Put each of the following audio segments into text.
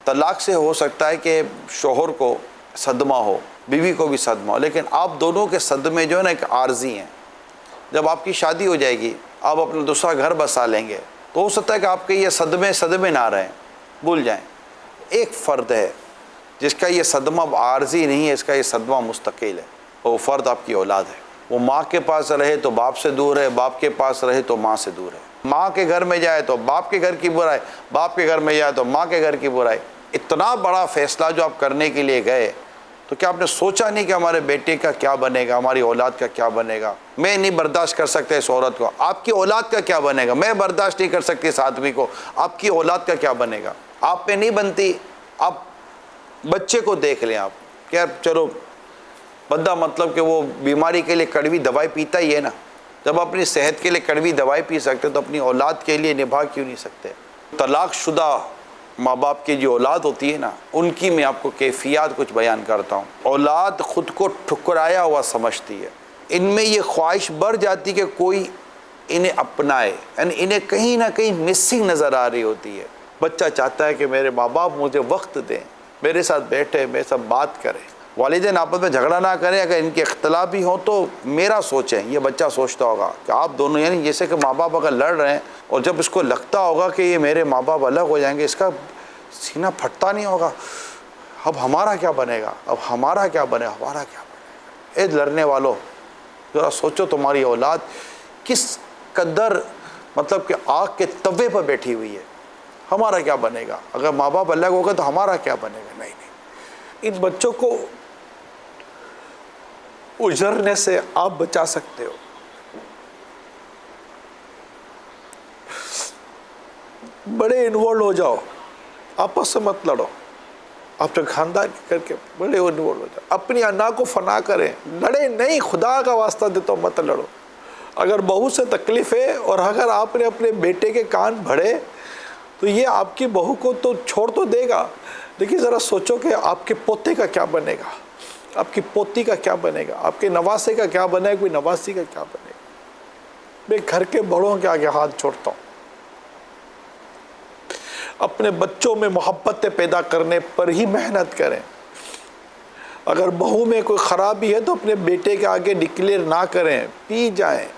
तलाक से हो सकता है कि शोहर को सदमा हो, बीवी को भी सदमा हो, लेकिन आप दोनों के सदमे जो है ना एक आर्जी हैं। जब आपकी शादी हो जाएगी, आप अपना दूसरा घर बसा लेंगे, तो हो सकता है कि आपके ये सदमे ना रहें, भूल जाएं। एक फ़र्द है जिसका ये सदमा आर्जी नहीं है, इसका ये सदमा मुस्तकिल है, वो फ़र्द आपकी औलाद है। वो माँ के पास रहे तो बाप से दूर है, बाप के पास रहे तो माँ से दूर है। माँ के घर में जाए तो बाप के घर की बुराई, बाप के घर में जाए तो माँ के घर की बुराई। इतना बड़ा फैसला जो आप करने के लिए गए, तो क्या आपने सोचा नहीं कि हमारे बेटे का क्या बनेगा, हमारी औलाद का क्या बनेगा? मैं नहीं बर्दाश्त कर सकता इस औरत को, आपकी औलाद का क्या बनेगा? मैं बर्दाश्त नहीं कर सकती इस आदमी को, आपकी औलाद का क्या बनेगा? आप पे नहीं बनती। आप बच्चे को देख लें, आप क्या, चलो बंदा मतलब कि वो बीमारी के लिए कड़वी दवाई पीता ही है ना। जब अपनी सेहत के लिए कड़वी दवाई पी सकते तो अपनी औलाद के लिए निभा क्यों नहीं सकते? तलाकशुदा माँ बाप की जो औलाद होती है ना, उनकी मैं आपको कैफियत कुछ बयान करता हूँ। औलाद ख़ुद को ठुकराया हुआ समझती है, इनमें ये ख्वाहिश बढ़ जाती कि कोई इन्हें अपनाए, यानी इन्हें कहीं ना कहीं मिसिंग नज़र आ रही होती है। बच्चा चाहता है कि मेरे माँ बाप मुझे वक्त दें, मेरे साथ बैठे, मेरे साथ बात करें, वालिदैन आपस में झगड़ा ना करें। अगर इनके इख्तलाफ भी हों तो मेरा सोचें। ये बच्चा सोचता होगा कि आप दोनों, यानी जैसे कि माँ बाप अगर लड़ रहे हैं और जब इसको लगता होगा कि ये मेरे माँ बाप अलग हो जाएंगे, इसका सीना फटता नहीं होगा, अब हमारा क्या बनेगा, अब हमारा क्या बनेगा, हमारा क्या बनेगा? ए लड़ने वालों, ज़रा सोचो तुम्हारी औलाद किस कदर मतलब कि आग के तवे पर बैठी हुई है। हमारा क्या बनेगा? अगर माँ बाप अलग हो गए तो हमारा क्या बनेगा? नहीं नहीं, इन बच्चों को उजरने से आप बचा सकते हो। बड़े इन्वॉल्व हो जाओ, आपस में मत लड़ो, अपने खानदान करके बड़े इन्वॉल्व हो जाओ, अपनी अन्ना को फना करें, लड़े नहीं, खुदा का वास्ता देता हूँ मत लड़ो। अगर बहू से तकलीफ़ है और अगर आपने अपने बेटे के कान भरे तो ये आपकी बहू को तो छोड़ तो देगा, लेकिन ज़रा सोचो कि आपके पोते का क्या बनेगा, आपकी पोती का क्या बनेगा, आपके नवासे का क्या बनेगा, कोई नवासी का क्या बनेगा। मैं घर के बड़ों के आगे हाथ छोड़ता हूँ। अपने बच्चों में मोहब्बतें पैदा करने पर ही मेहनत करें। अगर बहू में कोई ख़राबी है तो अपने बेटे के आगे डिक्लेयर ना करें, पी जाएं।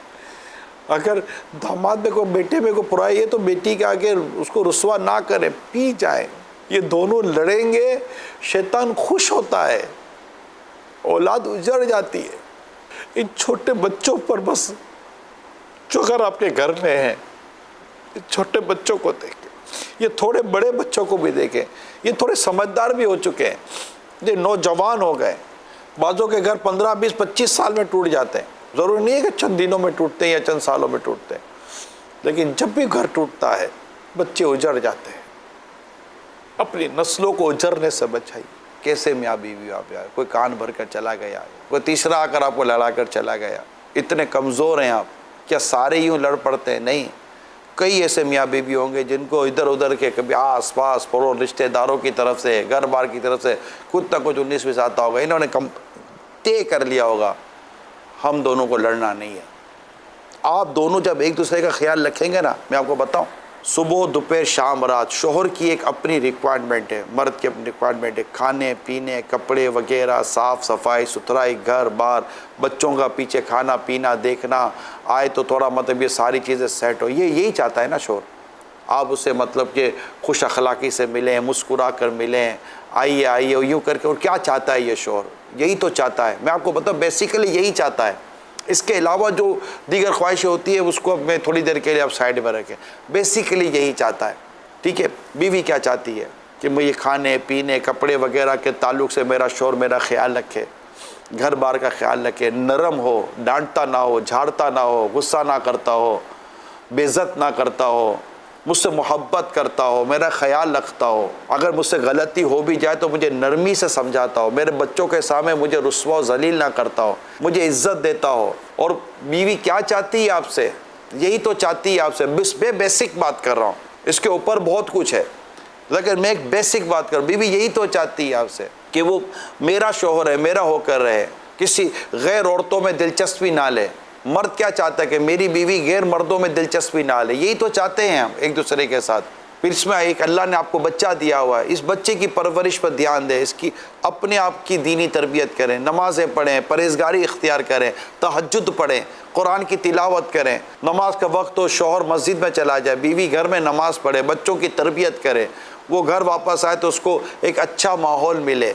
अगर दामाद में कोई, बेटे में कोई बुराई है तो बेटी के आगे उसको रुस्वा ना करें, पी जाएं। ये दोनों लड़ेंगे, शैतान खुश होता है, औलाद उजड़ जाती है। इन छोटे बच्चों पर बस, जो अगर आपके घर में हैं, छोटे बच्चों को देखें, ये थोड़े बड़े बच्चों को भी देखें, ये थोड़े समझदार भी हो चुके हैं, ये नौजवान हो गए। बाज़ों के घर 15, 20, 25 साल में टूट जाते हैं। ज़रूरी नहीं है कि चंद दिनों में टूटते हैं या चंद सालों में टूटते हैं, लेकिन जब भी घर टूटता है बच्चे उजड़ जाते हैं। अपनी नस्लों को उजड़ने से बचाइए। कैसे मियाँ बीवी आप यार, कोई कान भर कर चला गया, कोई तीसरा आकर आपको लड़ा कर चला गया, इतने कमज़ोर हैं आप, क्या सारे यूँ लड़ पड़ते हैं? नहीं, कई ऐसे मियाँ बीवी होंगे जिनको इधर उधर के कभी आस पास पड़ोस रिश्तेदारों की तरफ से, घर बार की तरफ से कुछ ना कुछ 19-20 आता होगा। इन्होंने कम तय कर लिया होगा हम दोनों को लड़ना नहीं है। आप दोनों जब एक दूसरे का ख्याल रखेंगे ना, मैं आपको बताऊं, सुबह दोपहर शाम रात, शोहर की एक अपनी रिक्वायरमेंट है, मर्द की अपनी रिक्वायरमेंट है, खाने पीने, कपड़े वगैरह, साफ़ सफाई सुथराई, घर बार, बच्चों का पीछे खाना पीना देखना, आए तो थोड़ा मतलब ये सारी चीज़ें सेट हो, ये यही चाहता है ना शोहर। आप उससे मतलब कि खुश अखलाक़ी से मिलें, मुस्कुरा कर मिलें, आइए आइए यूँ करके। और क्या चाहता है ये शोहर? यही तो चाहता है। मैं आपको बताऊँ, बेसिकली यही चाहता है। इसके अलावा जो दीगर ख्वाहिशें होती है उसको अब मैं थोड़ी देर के लिए आप साइड में रखें। बेसिकली यही चाहता है, ठीक है। बीवी क्या चाहती है कि मुझे खाने पीने कपड़े वगैरह के ताल्लुक़ से मेरा शोहर मेरा ख्याल रखे, घर बार का ख्याल रखे, नरम हो, डांटता ना हो, झाड़ता ना हो, गुस्सा ना करता हो, बेइज्जत ना करता हो, मुझसे मोहब्बत करता हो, मेरा ख्याल रखता हो। अगर मुझसे गलती हो भी जाए तो मुझे नरमी से समझाता हो, मेरे बच्चों के सामने मुझे रुस्वा व ज़लील ना करता हो, मुझे इज़्ज़त देता हो। और बीवी क्या चाहती है आपसे? यही तो चाहती है आपसे। बेसिक बात कर रहा हूँ, इसके ऊपर बहुत कुछ है, लेकिन मैं एक बेसिक बात कर, बीवी यही तो चाहती है आपसे कि वो मेरा शौहर है, मेरा होकर रहे, किसी गैर औरतों में दिलचस्पी ना ले। मर्द क्या चाहता है कि मेरी बीवी गैर मर्दों में दिलचस्पी ना ले, यही तो चाहते हैं हम एक दूसरे के साथ। फिर इसमें एक अल्लाह ने आपको बच्चा दिया हुआ है, इस बच्चे की परवरिश पर ध्यान दें, इसकी अपने आप की दीनी तरबियत करें, नमाज़ें पढ़ें, परहेज़गारी इख्तियार करें, तहज्जुद पढ़ें, कुरान की तिलावत करें, नमाज का वक्त हो शौहर मस्जिद में चला जाए, बीवी घर में नमाज़ पढ़े, बच्चों की तरबियत करे, वो घर वापस आए तो उसको एक अच्छा माहौल मिले,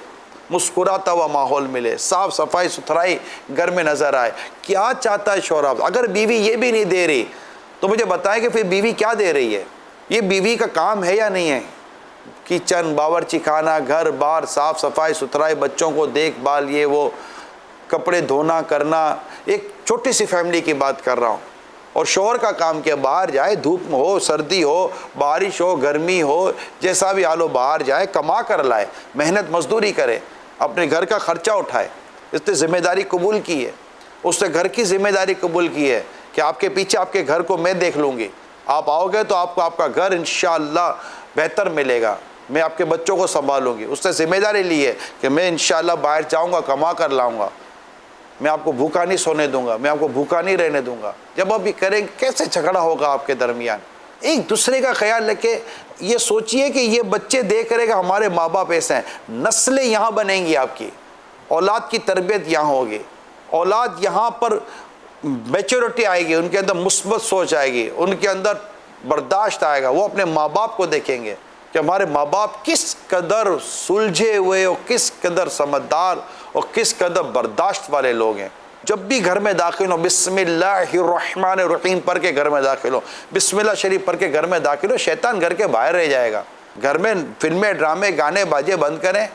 मुस्कुराता हुआ माहौल मिले, साफ़ सफाई सुथराई घर में नज़र आए। क्या चाहता है शौहर आप? अगर बीवी ये भी नहीं दे रही तो मुझे बताएं कि फिर बीवी क्या दे रही है? ये बीवी का काम है या नहीं है? किचन, बावर्ची खाना, घर बार, साफ़ सफाई सुथराई, बच्चों को देखभाल, ये वो कपड़े धोना करना, एक छोटी सी फैमिली की बात कर रहा हूँ। और शौहर का काम क्या? बाहर जाए, धूप में हो, सर्दी हो, बारिश हो, गर्मी हो, जैसा भी हाल हो, बाहर जाए, कमा कर लाए, मेहनत मजदूरी करे, अपने घर का खर्चा उठाए। इसने जिम्मेदारी कबूल की है, उसने घर की जिम्मेदारी कबूल की है कि आपके पीछे आपके घर को मैं देख लूँगी, आप आओगे तो आपको आपका घर इंशाअल्लाह बेहतर मिलेगा, मैं आपके बच्चों को संभालूंगी। उसने जिम्मेदारी ली है कि मैं इंशाअल्लाह बाहर जाऊँगा, कमा कर लाऊँगा, मैं आपको भूखा नहीं सोने दूंगा, मैं आपको भूखा नहीं रहने दूंगा। जब आप ये करेंगे कैसे झगड़ा होगा आपके दरमियान? एक दूसरे का ख्याल रखे। ये सोचिए कि ये बच्चे देख रहे कि हमारे माँ बाप ऐसे हैं, नस्लें यहाँ बनेंगी, आपकी औलाद की तरबियत यहाँ होगी, औलाद यहाँ पर मैच्योरिटी आएगी, उनके अंदर मुस्बत सोच आएगी, उनके अंदर बर्दाश्त आएगा। वो अपने माँ बाप को देखेंगे कि हमारे माँ बाप किस कदर सुलझे हुए और किस कदर समझदार और किस कदर बर्दाश्त वाले लोग हैं। जब भी घर में दाखिल हो बिस्मिल्लाहिर्रहमानिर्रहीम पढ़ के घर में दाखिल हो, बिस्मिल्लाह शरीफ पढ़ के घर में दाखिल हो, शैतान घर के बाहर रह जाएगा। घर में फिल्में, ड्रामे, गाने बाजे बंद करें,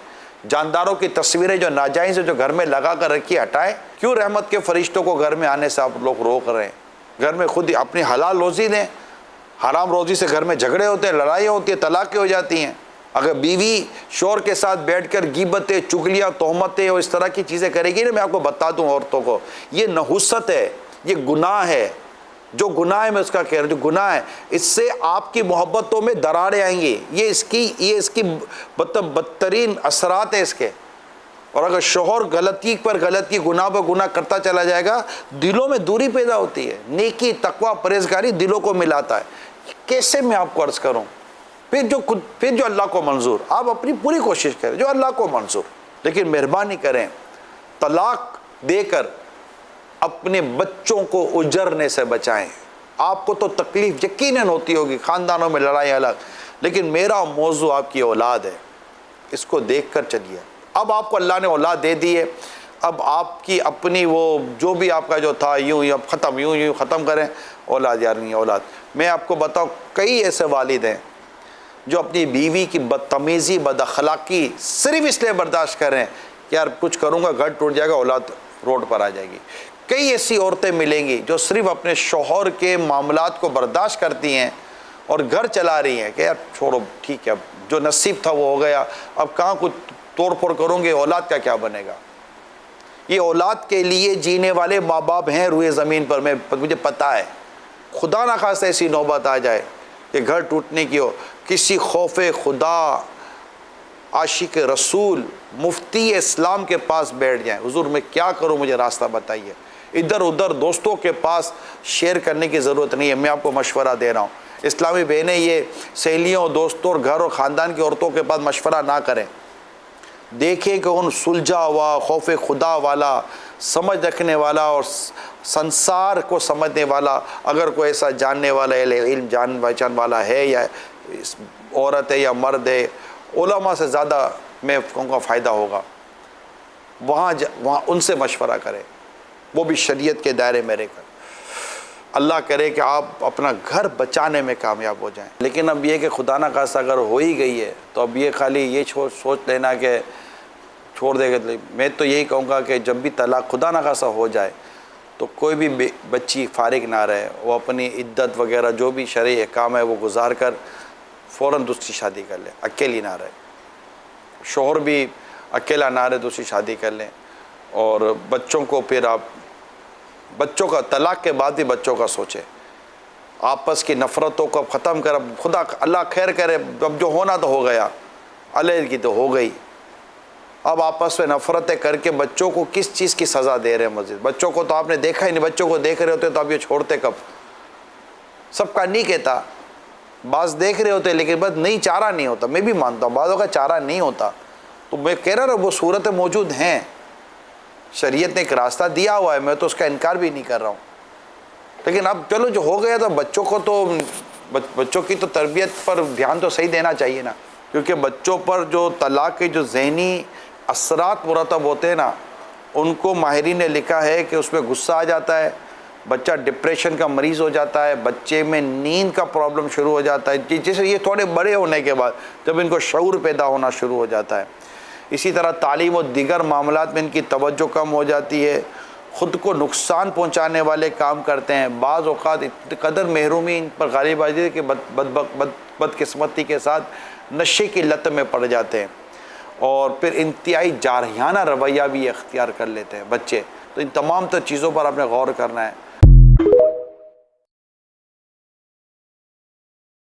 जानदारों की तस्वीरें जो नाजायज़ है जो घर में लगा कर रखी हटाएं। क्यों रहमत के फरिश्तों को घर में आने से आप लोग रोक रहे हैं? घर में खुद ही अपनी हलाल रोज़ी दें। हराम रोज़ी से घर में झगड़े होते हैं, लड़ाइयाँ होती हैं, तलाक़ें हो जाती हैं। अगर बीवी शौहर के साथ बैठकर गीबतें, चुगलियाँ, तोहमतें और इस तरह की चीज़ें करेगी ना, मैं आपको बता दूं औरतों को, ये नहुसत है, ये गुनाह है। जो गुनाह है मैं उसका कह रहा हूँ, जो गुनाह है, इससे आपकी मोहब्बतों में दरारें आएंगी। ये इसकी मतलब बदतरीन असरात है इसके। और अगर शौहर गलती पर गलती, गुनाह पर गुनाह करता चला जाएगा, दिलों में दूरी पैदा होती है। नेकी, तकवा, परहेज़गारी दिलों को मिलाता है। कैसे मैं आपको अर्ज़ करूँ? फिर जो अल्लाह को मंजूर, आप अपनी पूरी कोशिश करें जो अल्लाह को मंजूर। लेकिन मेहरबानी करें, तलाक देकर अपने बच्चों को उजरने से बचाएं। आपको तो तकलीफ यकीनन होती होगी, ख़ानदानों में लड़ाई अलग, लेकिन मेरा मौजू आपकी औलाद है, इसको देख कर चलिए। अब आपको अल्लाह ने औलाद दे दी है, अब आपकी अपनी वो जो भी आपका जो था यूँ अब ख़त्म, यूँ ख़त्म करें। औलाद यार नहीं औलाद, मैं आपको बताऊँ, कई ऐसे वालिद हैं जो अपनी बीवी की बदतमीज़ी, बदअखलाक़ी सिर्फ इसलिए बर्दाश्त करें कि यार कुछ करूँगा घर टूट जाएगा, औलाद रोड पर आ जाएगी। कई ऐसी औरतें मिलेंगी जो सिर्फ अपने शौहर के मामलात को बर्दाश्त करती हैं और घर चला रही हैं कि यार छोड़ो, ठीक है, अब जो नसीब था वो हो गया, अब कहाँ कुछ तोड़ फोड़ करूँगे, औलाद का क्या बनेगा। ये औलाद के लिए जीने वाले माँ बाप हैं रूए ज़मीन पर, मुझे पता है। खुदा ना खास्ता ऐसी नौबत आ जाए कि घर टूटने की हो, किसी खौफे खुदा, आशिक रसूल, मुफ्ती इस्लाम के पास बैठ जाएं, हुजूर मैं क्या करूं, मुझे रास्ता बताइए। इधर उधर दोस्तों के पास शेयर करने की ज़रूरत नहीं है, मैं आपको मशवरा दे रहा हूँ। इस्लामी बहनें ये सहेलियों, दोस्तों और घर और ख़ानदान की औरतों के पास मशवरा ना करें। देखें कि उन सुलझा हुआ, खौफ खुदा वाला, समझ रखने वाला और संसार को समझने वाला, अगर कोई ऐसा जानने वाला इल्म जान पहचान वाला है, या औरत है या मर्द है, उलमा से ज़्यादा मैं कहूँगा फ़ायदा होगा। वहाँ उनसे मशवरा करें, वो भी शरीयत के दायरे में रहकर। अल्लाह करे कि आप अपना घर बचाने में कामयाब हो जाएं। लेकिन अब ये कि खुदा ना खास्ता अगर हो ही गई है तो अब ये खाली ये सोच लेना कि छोड़ देगा। मैं तो यही कहूँगा कि जब भी तलाक खुदा ना खास्ता हो जाए तो कोई भी बच्ची फारिग ना रहे, वो अपनी इद्दत वगैरह जो भी शरई काम है वो गुजार कर फ़ौरन दूसरी शादी कर ले, अकेली ना रहे। शौहर भी अकेला ना रहे, दूसरी शादी कर लें। और बच्चों को फिर आप बच्चों का तलाक के बाद भी बच्चों का सोचें, आपस की नफ़रतों को ख़त्म कर। खुदा अल्लाह खैर करे, अब जो होना तो हो गया, अलग की तो हो गई। अब आपस में नफ़रतें करके बच्चों को किस चीज़ की सज़ा दे रहे हैं मस्जिद? बच्चों को तो आपने देखा ही नहीं, बच्चों को देख रहे होते तो आप ये छोड़ते कब? सबका नहीं कहता, बाज़ देख रहे होते लेकिन बस नहीं, चारा नहीं होता। मैं भी मानता हूँ बाज़ों का चारा नहीं होता, तो मैं कह रहा वो सूरतें मौजूद हैं, शरीयत ने एक रास्ता दिया हुआ है, मैं तो उसका इनकार भी नहीं कर रहा हूँ। लेकिन अब चलो जो हो गया, तो बच्चों को तो बच्चों की तो तरबियत पर ध्यान तो सही देना चाहिए ना, क्योंकि बच्चों पर जो तलाक के जो ज़हनी असरात मुरतब होते हैं ना, उनको माहिरीन ने लिखा है कि उसमें गुस्सा आ जाता है, बच्चा डिप्रेशन का मरीज़ हो जाता है, बच्चे में नींद का प्रॉब्लम शुरू हो जाता है, जैसे ये थोड़े बड़े होने के बाद जब इनको शऊर पैदा होना शुरू हो जाता है। इसी तरह तालीम और दीगर मामलात में इनकी तवज्जो कम हो जाती है, ख़ुद को नुकसान पहुंचाने वाले काम करते हैं। बाज़ औक़ात इतनी कदर महरूमी इन पर गालिब आ जाती है कि बदकिस्मती के साथ नशे की लत में पड़ जाते हैं और फिर इंतहाई जारहियाना रवैया भी अख्तियार कर लेते हैं बच्चे। तो इन तमाम चीज़ों पर आपने गौर करना है।